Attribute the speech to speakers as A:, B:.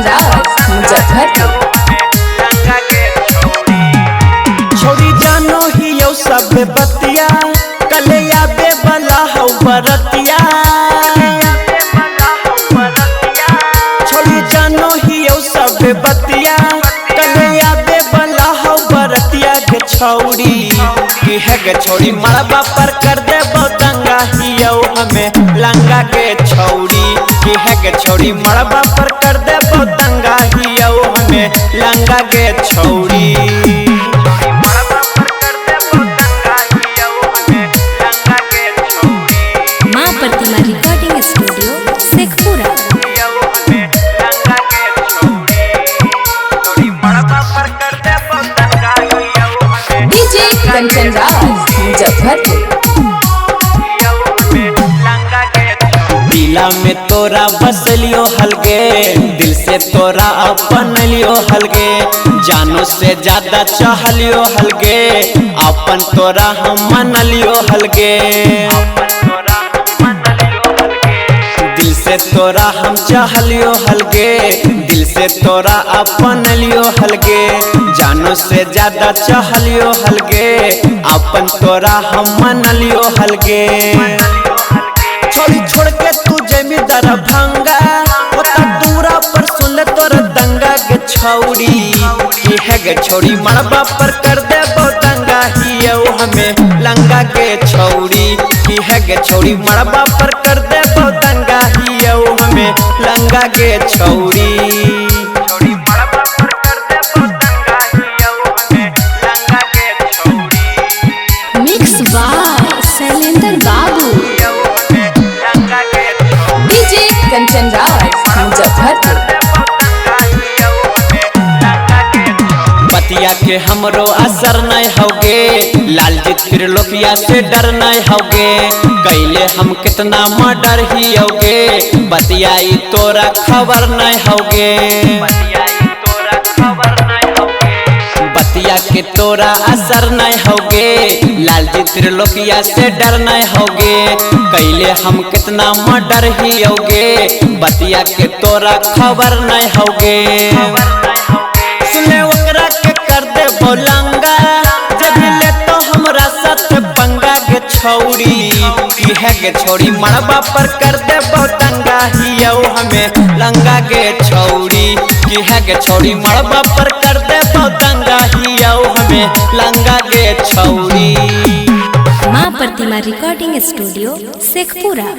A: राज मुजफ्फरपुर।
B: छोड़ी जानो ही यौ सब बतिया कलिया बे बला हौ बरतिया। छोड़ी जानो ही यौ सब बतिया कलिया बे बला हौ बरतिया के छौड़ी की है गे छौड़ी मड़बा पर कर दे दंगा ही यौ हमें लंगा के छौड़ी की है गे छौड़ी मड़बा पर कर दे दंगा ही यौ हमें लंगा के छौड़ी।
A: Recording studio Sheikhpura. DJ Kanchan Raj Muzaffarpur.
B: दिला में तोरा बसलियो हलगे दिल से तोरा अपन लियो हलगे जानो से ज्यादा चाहलियो हलगे अपन तोरा हम मन लियो हलगे। दिल से तोरा हम चाहलियो हलगे दिल से तोरा अपन लियो हलगे जानो से ज्यादा चाहलियो हलगे अपन तोरा हम मन लियो हलगे। छोड़ी छोड़ के तू जमींदार भंगा होता दूरा पर सुन ले तोर दंगा के छौड़ी की है गे छौड़ी मड़बा पर कर दे दंगा ही यौ हमें लंगा के छौड़ी की है गे छौड़ी मड़बा पर कर दे दंगा ही यौ हमें लंगा के छौड़ी।
A: मिक्स बाय शैलेंद्र बाबू। डीजे कंचन राज मुजफ्फरपुर।
B: बतिया के हमरो असर नहीं होगे लालजी त्रिलोकिया से डर नहीं होगे कैले हम कितना मर्डर ही होगे बतियाई तोरा खबर नहीं होगे। बतिया के तोरा असर नहीं होगे लालजी त्रिलोकिया से डर नहीं होगे कैले हम कितना मर्डर ही होगे बतिया के तोरा खबर नहीं होगे। सुने ओकरा के कर दे बोलंगा जब ले तो हमरा साथ पंगा के छौड़ी की है गे छौड़ी मड़बा पर कर दे दंगा ही यौ हमें लंगा के छौड़ी की है गे छौड़ी मड़बा पर कर दे दंगा ही यौ हमें लंगा के छौड़ी।
A: माँ प्रतिमा रिकॉर्डिंग स्टूडियो शेखपुरा।